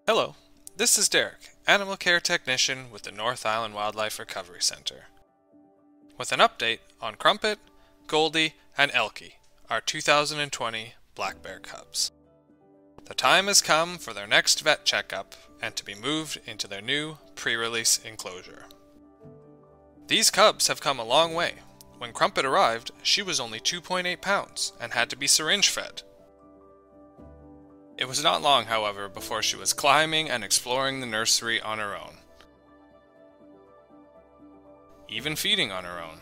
Hello, this is Derek, Animal Care Technician with the North Island Wildlife Recovery Center, with an update on Crumpet, Goldie, and Elkie, our 2020 black bear cubs. The time has come for their next vet checkup and to be moved into their new pre-release enclosure. These cubs have come a long way. When Crumpet arrived, she was only 2.8 pounds and had to be syringe fed. It was not long, however, before she was climbing and exploring the nursery on her own, even feeding on her own.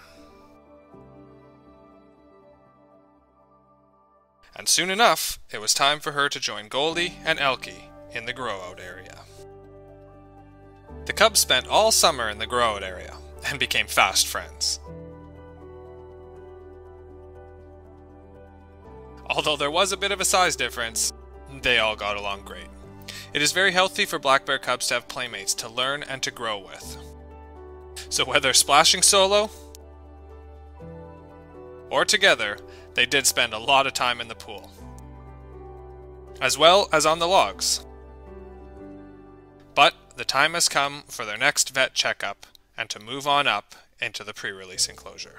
And soon enough, it was time for her to join Goldie and Elkie in the grow-out area. The cubs spent all summer in the grow-out area and became fast friends. Although there was a bit of a size difference, they all got along great. It is very healthy for black bear cubs to have playmates to learn and to grow with. So whether splashing solo or together, they did spend a lot of time in the pool, as well as on the logs. But the time has come for their next vet checkup and to move on up into the pre-release enclosure.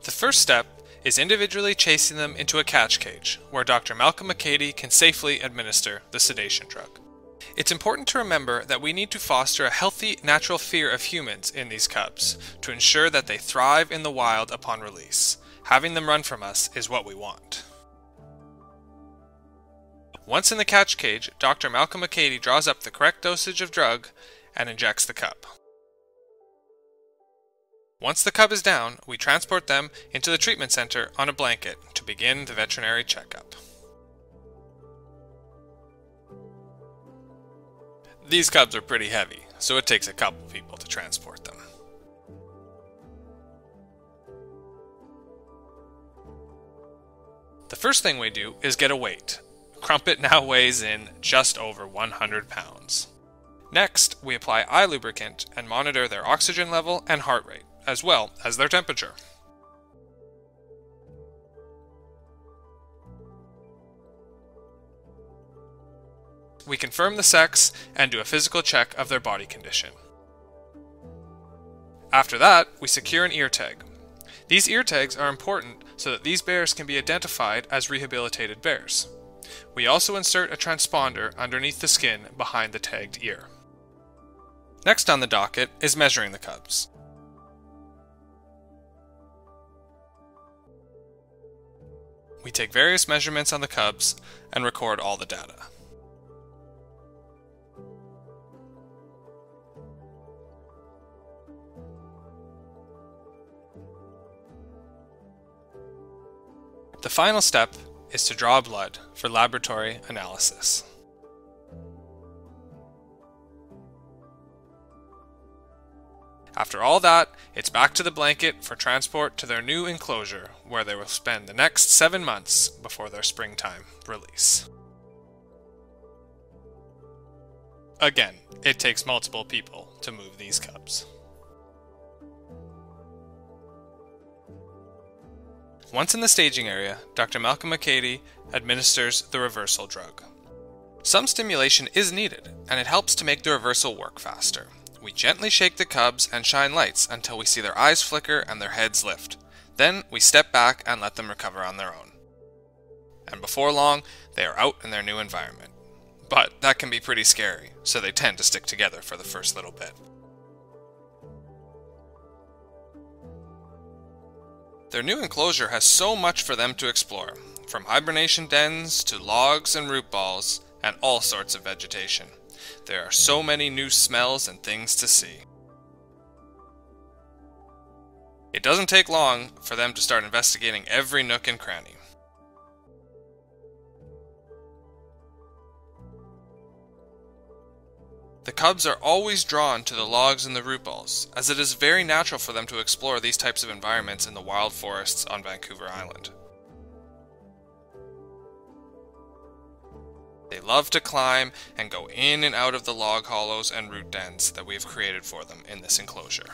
The first step is individually chasing them into a catch cage, where Dr. Malcolm McCady can safely administer the sedation drug. It's important to remember that we need to foster a healthy, natural fear of humans in these cubs, to ensure that they thrive in the wild upon release. Having them run from us is what we want. Once in the catch cage, Dr. Malcolm McCady draws up the correct dosage of drug and injects the cub. Once the cub is down, we transport them into the treatment center on a blanket to begin the veterinary checkup. These cubs are pretty heavy, so it takes a couple people to transport them. The first thing we do is get a weight. Crumpet now weighs in just over 100 pounds. Next, we apply eye lubricant and monitor their oxygen level and heart rate, as well as their temperature. We confirm the sex and do a physical check of their body condition. After that, we secure an ear tag. These ear tags are important so that these bears can be identified as rehabilitated bears. We also insert a transponder underneath the skin behind the tagged ear. Next on the docket is measuring the cubs. We take various measurements on the cubs and record all the data. The final step is to draw blood for laboratory analysis. After all that, it's back to the blanket for transport to their new enclosure, where they will spend the next 7 months before their springtime release. Again, it takes multiple people to move these cubs. Once in the staging area, Dr. Malcolm McCady administers the reversal drug. Some stimulation is needed, and it helps to make the reversal work faster. We gently shake the cubs and shine lights until we see their eyes flicker and their heads lift. Then we step back and let them recover on their own. And before long, they are out in their new environment. But that can be pretty scary, so they tend to stick together for the first little bit. Their new enclosure has so much for them to explore, from hibernation dens to logs and root balls, and all sorts of vegetation. There are so many new smells and things to see. It doesn't take long for them to start investigating every nook and cranny. The cubs are always drawn to the logs and the root balls, as it is very natural for them to explore these types of environments in the wild forests on Vancouver Island. They love to climb and go in and out of the log hollows and root dens that we have created for them in this enclosure.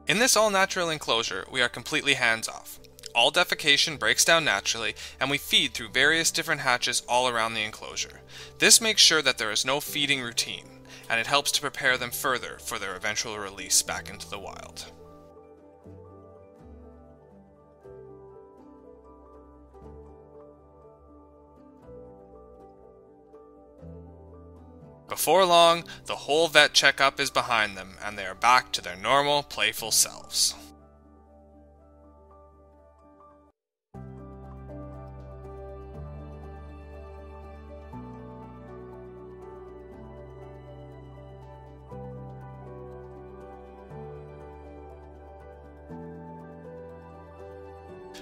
In this all-natural enclosure, we are completely hands-off. All defecation breaks down naturally, and we feed through various different hatches all around the enclosure. This makes sure that there is no feeding routine, and it helps to prepare them further for their eventual release back into the wild. Before long, the whole vet checkup is behind them, and they are back to their normal, playful selves.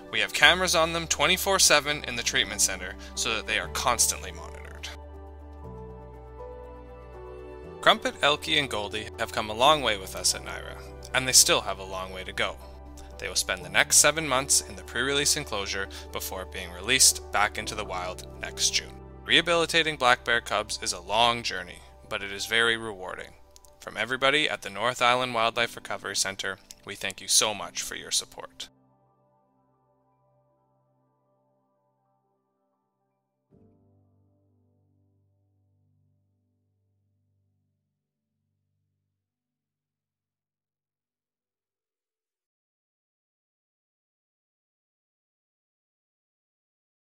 We have cameras on them 24/7 in the treatment center so that they are constantly monitored. Crumpet, Elkie, and Goldie have come a long way with us at NYRA, and they still have a long way to go. They will spend the next 7 months in the pre-release enclosure before being released back into the wild next June. Rehabilitating black bear cubs is a long journey, but it is very rewarding. From everybody at the North Island Wildlife Recovery Center, we thank you so much for your support.